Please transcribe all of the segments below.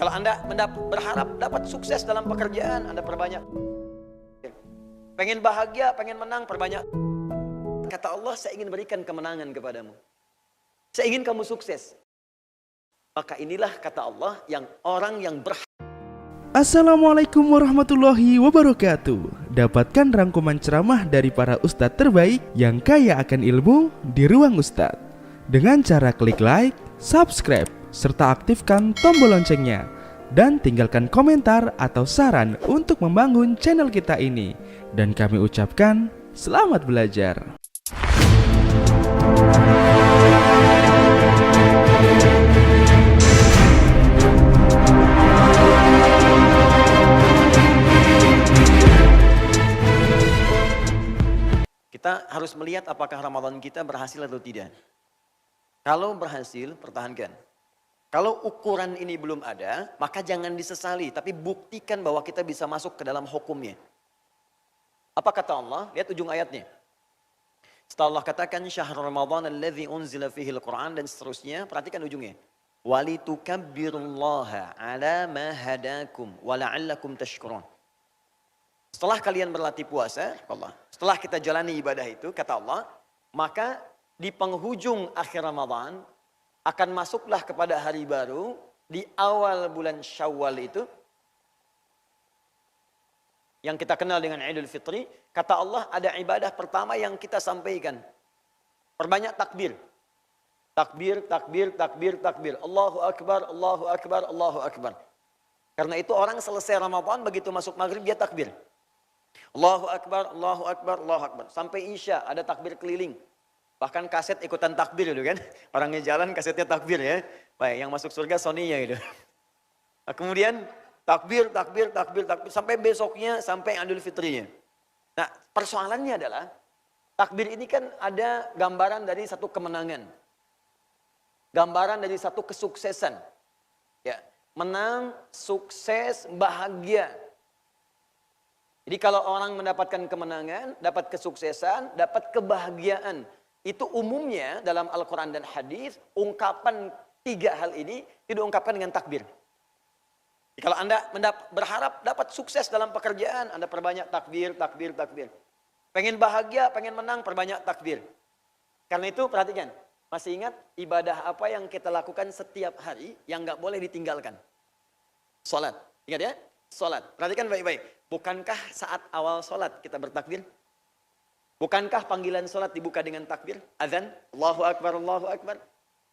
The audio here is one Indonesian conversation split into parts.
Kalau Anda berharap dapat sukses dalam pekerjaan, Anda perbanyak. Pengen bahagia, pengen menang, perbanyak. Kata Allah, saya ingin berikan kemenangan kepadamu. Saya ingin kamu sukses. Maka inilah kata Allah yang orang yang berharap. Assalamualaikum warahmatullahi wabarakatuh. Dapatkan rangkuman ceramah dari para ustadz terbaik yang kaya akan ilmu di Ruang Ustadz dengan cara klik like, subscribe, serta aktifkan tombol loncengnya. Dan tinggalkan komentar atau saran untuk membangun channel kita ini. Dan kami ucapkan selamat belajar. Kita harus melihat apakah Ramadan kita berhasil atau tidak. Kalau berhasil, pertahankan. Kalau ukuran ini belum ada, maka jangan disesali. Tapi buktikan bahwa kita bisa masuk ke dalam hukumnya. Apa kata Allah? Lihat ujung ayatnya. Setelah Allah katakan, Syahrul Ramadan alladzi unzila fihil Qur'an, dan seterusnya. Perhatikan ujungnya. Walitukabbirullaha ala ma hadakum wa la'allakum tashkurun. Setelah kalian berlatih puasa, Allah, setelah kita jalani ibadah itu, kata Allah, maka di penghujung akhir Ramadan, akan masuklah kepada hari baru, di awal bulan Syawal itu, yang kita kenal dengan Idul Fitri, kata Allah ada ibadah pertama yang kita sampaikan. Perbanyak takbir. Takbir, takbir, takbir, takbir. Allahu Akbar, Allahu Akbar, Allahu Akbar. Karena itu orang selesai Ramadan, begitu masuk maghrib dia takbir. Allahu Akbar, Allahu Akbar, Allahu Akbar. Sampai Isya ada takbir keliling. Bahkan kaset ikutan takbir itu kan. Orangnya jalan kasetnya takbir ya. Baik, yang masuk surga Sony-nya itu. Nah, kemudian takbir, takbir, takbir, takbir. Sampai besoknya, sampai Idul Fitrinya. Nah, persoalannya adalah takbir ini kan ada gambaran dari satu kemenangan. Gambaran dari satu kesuksesan. Ya, menang, sukses, bahagia. Jadi kalau orang mendapatkan kemenangan, dapat kesuksesan, dapat kebahagiaan. Itu umumnya dalam Al-Quran dan Hadis, ungkapan tiga hal ini diungkapkan dengan takbir. Jadi kalau Anda berharap dapat sukses dalam pekerjaan, Anda perbanyak takbir, takbir, takbir. Pengen bahagia, pengen menang, perbanyak takbir. Karena itu perhatikan, masih ingat ibadah apa yang kita lakukan setiap hari yang nggak boleh ditinggalkan? Salat. Ingat ya? Salat. Perhatikan baik-baik. Bukankah saat awal salat kita bertakbir? Bukankah panggilan salat dibuka dengan takbir? Azan, Allahu Akbar, Allahu Akbar.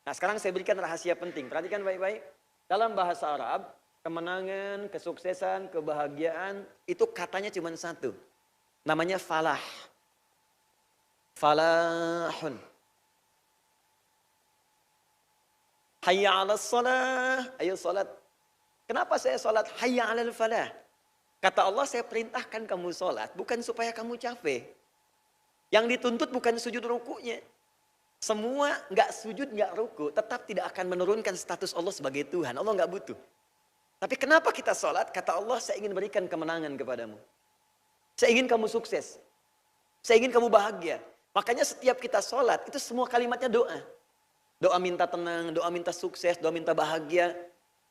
Nah, sekarang saya berikan rahasia penting. Perhatikan baik-baik. Dalam bahasa Arab, kemenangan, kesuksesan, kebahagiaan, itu katanya cuma satu. Namanya falah. Falahun. Hayya 'alas shalah. Ayo salat. Kenapa saya salat? Hayya 'alal falah. Kata Allah, saya perintahkan kamu salat bukan supaya kamu capek. Yang dituntut bukan sujud rukunya. Semua nggak sujud, nggak ruku, tetap tidak akan menurunkan status Allah sebagai Tuhan. Allah nggak butuh. Tapi kenapa kita sholat? Kata Allah, saya ingin berikan kemenangan kepadamu. Saya ingin kamu sukses. Saya ingin kamu bahagia. Makanya setiap kita sholat, itu semua kalimatnya doa. Doa minta tenang, doa minta sukses, doa minta bahagia.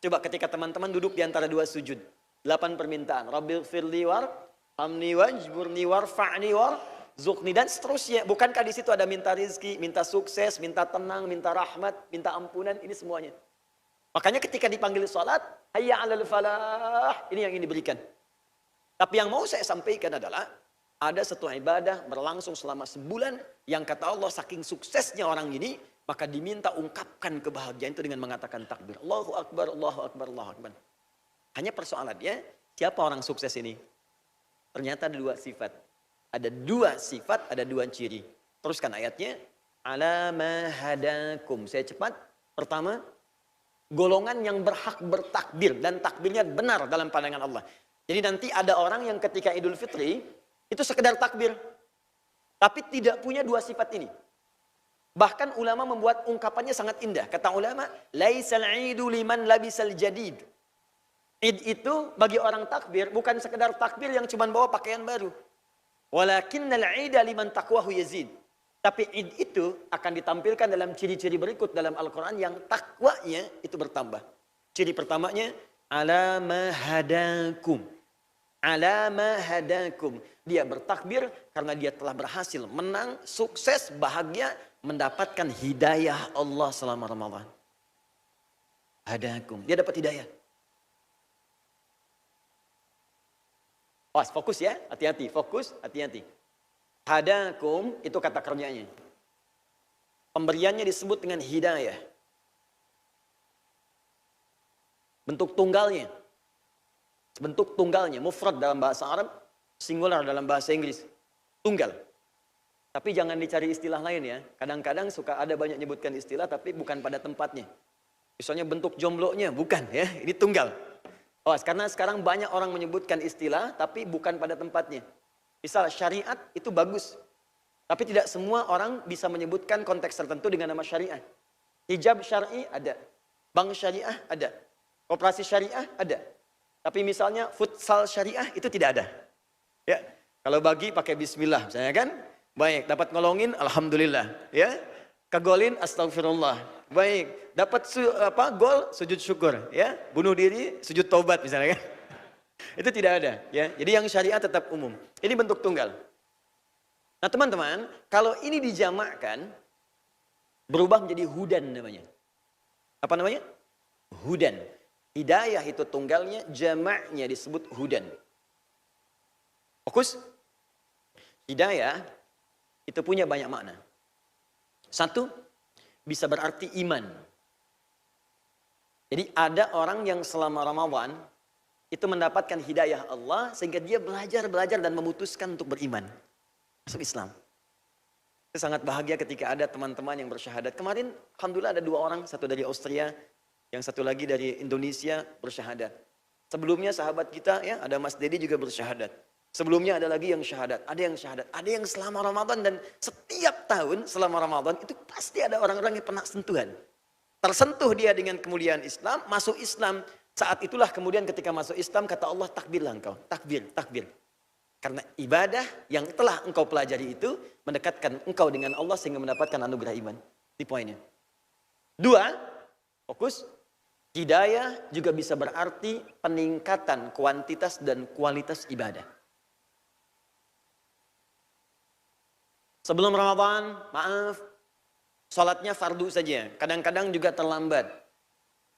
Coba ketika teman-teman duduk di antara dua sujud. 8 permintaan. Rabbighfirli warhamni wajburni warfa'ni warzuqni, dan seterusnya. Bukankah di situ ada minta rizki, minta sukses, minta tenang, minta rahmat, minta ampunan, ini semuanya. Makanya ketika dipanggil sholat, hayya 'alal falah, ini yang ingin diberikan. Tapi yang mau saya sampaikan adalah, ada satu ibadah berlangsung selama sebulan, yang kata Allah saking suksesnya orang ini, maka diminta ungkapkan kebahagiaan itu dengan mengatakan takbir. Allahu Akbar, Allahu Akbar, Allahu Akbar. Hanya persoalannya, siapa orang sukses ini? Ternyata ada dua sifat. Ada dua sifat, ada dua ciri. Teruskan ayatnya. Ala ma hadakum. Saya cepat. Pertama, golongan yang berhak bertakbir. Dan takbirnya benar dalam pandangan Allah. Jadi nanti ada orang yang ketika Idul Fitri, itu sekedar takbir. Tapi tidak punya dua sifat ini. Bahkan ulama membuat ungkapannya sangat indah. Kata ulama, laisal idu liman labisal jadid. Id itu bagi orang takbir bukan sekedar takbir yang cuma bawa pakaian baru. Walakinnal ida liman taqwahu yazid. Tapi id itu akan ditampilkan dalam ciri-ciri berikut dalam Al-Quran yang takwanya itu bertambah. Ciri pertamanya, ala ma hadakum. Ala ma hadakum. Dia bertakbir karena dia telah berhasil menang, sukses, bahagia, mendapatkan hidayah Allah selama Ramadan. Hadakum. Dia dapat hidayah. Fokus ya, hati-hati. Fokus, hati-hati. Hadakum itu kata kerjanya. Pemberiannya disebut dengan hidayah. Bentuk tunggalnya. Bentuk tunggalnya, mufrad dalam bahasa Arab, singular dalam bahasa Inggris. Tunggal. Tapi jangan dicari istilah lain ya. Kadang-kadang suka ada banyak nyebutkan istilah tapi bukan pada tempatnya. Misalnya bentuk jomblonya, bukan ya. Ini tunggal. Karena sekarang banyak orang menyebutkan istilah tapi bukan pada tempatnya. Misal syariat itu bagus. Tapi tidak semua orang bisa menyebutkan konteks tertentu dengan nama syariah. Hijab syar'i ada. Bank syariah ada. Koperasi syariah ada. Tapi misalnya futsal syariah itu tidak ada. Ya, kalau bagi pakai bismillah misalnya kan. Baik, dapat ngolongin alhamdulillah, ya. Kegolin astagfirullah. Baik, dapat gol sujud syukur, ya. Bunuh diri sujud taubat misalnya kan. Itu tidak ada, ya. Jadi yang syariah tetap umum. Ini bentuk tunggal. Nah, teman-teman, kalau ini dijamakkan berubah menjadi hudan namanya. Apa namanya? Hudan. Hidayah itu tunggalnya, jamaknya disebut hudan. Fokus. Hidayah itu punya banyak makna. Satu, bisa berarti iman. Jadi ada orang yang selama Ramadan itu mendapatkan hidayah Allah sehingga dia belajar dan memutuskan untuk beriman. Masuk Islam. Itu sangat bahagia ketika ada teman-teman yang bersyahadat. Kemarin alhamdulillah ada 2 orang, satu dari Austria, yang satu lagi dari Indonesia bersyahadat. Sebelumnya sahabat kita ya, ada Mas Dedi juga bersyahadat. Sebelumnya ada lagi yang syahadat, ada yang syahadat, ada yang selama Ramadan, dan setiap tahun selama Ramadan itu pasti ada orang-orang yang pernah sentuhan. Tersentuh dia dengan kemuliaan Islam, masuk Islam. Saat itulah kemudian ketika masuk Islam kata Allah, takbirlah engkau, takbir, takbir. Karena ibadah yang telah engkau pelajari itu mendekatkan engkau dengan Allah sehingga mendapatkan anugerah iman. Di poinnya. 2, fokus. Hidayah juga bisa berarti peningkatan kuantitas dan kualitas ibadah. Sebelum Ramadan, maaf, sholatnya fardu saja. Kadang-kadang juga terlambat.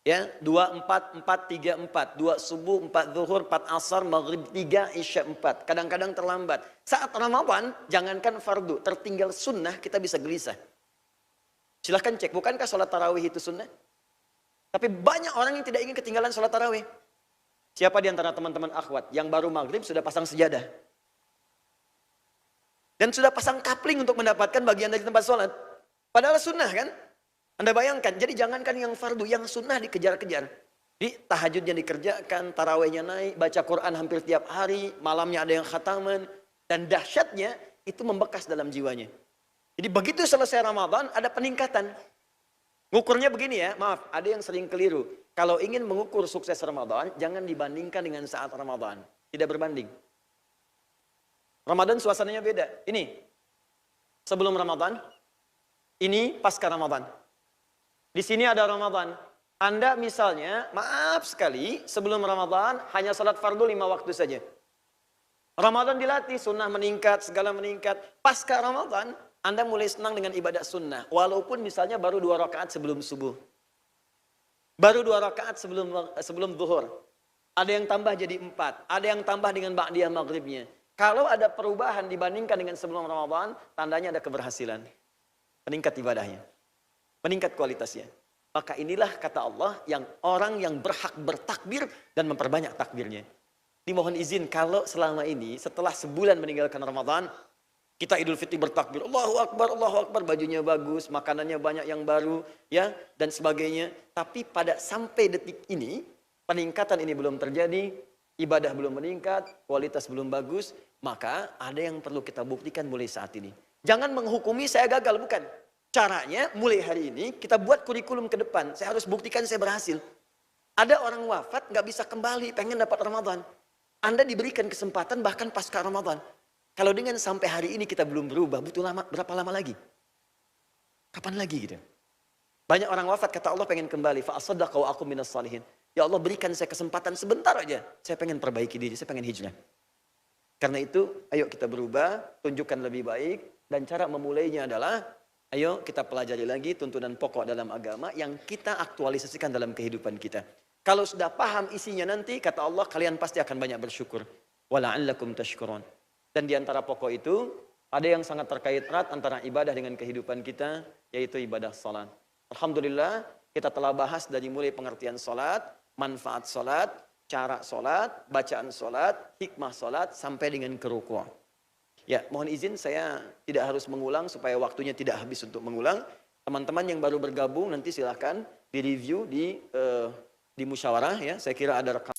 Ya, 2, 4, 4, 3, 4. 2 subuh, 4 zuhur, 4 asar, maghrib 3, isya 4. Kadang-kadang terlambat. Saat Ramadan, jangankan fardu, tertinggal sunnah kita bisa gelisah. Silahkan cek, bukankah sholat tarawih itu sunnah? Tapi banyak orang yang tidak ingin ketinggalan sholat tarawih. Siapa di antara teman-teman akhwat yang baru maghrib sudah pasang sejadah? Dan sudah pasang kapling untuk mendapatkan bagian dari tempat sholat. Padahal sunnah kan? Anda bayangkan, jadi jangankan yang fardu, yang sunnah dikejar-kejar. Di tahajudnya dikerjakan, tarawihnya naik, baca Quran hampir tiap hari, malamnya ada yang khataman. Dan dahsyatnya, itu membekas dalam jiwanya. Jadi begitu selesai Ramadan, ada peningkatan. Ngukurnya begini ya, maaf, ada yang sering keliru. Kalau ingin mengukur sukses Ramadan, jangan dibandingkan dengan saat Ramadan. Tidak berbanding. Ramadan suasananya beda. Ini sebelum Ramadan, ini pasca Ramadan. Di sini ada Ramadan. Anda misalnya, maaf sekali, sebelum Ramadan hanya salat fardu 5 waktu saja. Ramadan dilatih, sunnah meningkat, segala meningkat. Pasca Ramadan, Anda mulai senang dengan ibadah sunnah. Walaupun misalnya baru 2 rakaat sebelum subuh. Baru 2 rakaat sebelum zuhur. Ada yang tambah jadi 4. Ada yang tambah dengan ba'diyah maghribnya. Kalau ada perubahan dibandingkan dengan sebelum Ramadan, tandanya ada keberhasilan. Meningkat ibadahnya. Meningkat kualitasnya. Maka inilah kata Allah yang orang yang berhak bertakbir dan memperbanyak takbirnya. Dimohon izin kalau selama ini setelah sebulan meninggalkan Ramadan, kita Idul Fitri bertakbir, Allahu Akbar, bajunya bagus, makanannya banyak yang baru, ya dan sebagainya. Tapi pada sampai detik ini, peningkatan ini belum terjadi, ibadah belum meningkat, kualitas belum bagus, maka ada yang perlu kita buktikan mulai saat ini. Jangan menghukumi saya gagal, bukan. Caranya mulai hari ini kita buat kurikulum ke depan. Saya harus buktikan saya berhasil. Ada orang wafat nggak bisa kembali, pengen dapat Ramadan. Anda diberikan kesempatan bahkan pasca Ramadan. Kalau dengan sampai hari ini kita belum berubah, butuh berapa lama lagi? Kapan lagi gitu? Banyak orang wafat, kata Allah pengen kembali. Fa'asaddaqa wa aku minas salihin. Ya Allah berikan saya kesempatan sebentar aja. Saya pengen perbaiki diri, saya pengen hijrah. Karena itu, ayo kita berubah, tunjukkan lebih baik. Dan cara memulainya adalah, ayo kita pelajari lagi tuntunan pokok dalam agama yang kita aktualisasikan dalam kehidupan kita. Kalau sudah paham isinya nanti, kata Allah, kalian pasti akan banyak bersyukur. Wala'allakum tashkurun. Dan di antara pokok itu, ada yang sangat terkait erat antara ibadah dengan kehidupan kita, yaitu ibadah salat. Alhamdulillah, kita telah bahas dari mulai pengertian salat, manfaat salat, cara salat, bacaan salat, hikmah salat, sampai dengan kerukuan. Ya, mohon izin saya tidak harus mengulang supaya waktunya tidak habis untuk mengulang. Teman-teman yang baru bergabung nanti silahkan di review di musyawarah ya. Saya kira ada rekam.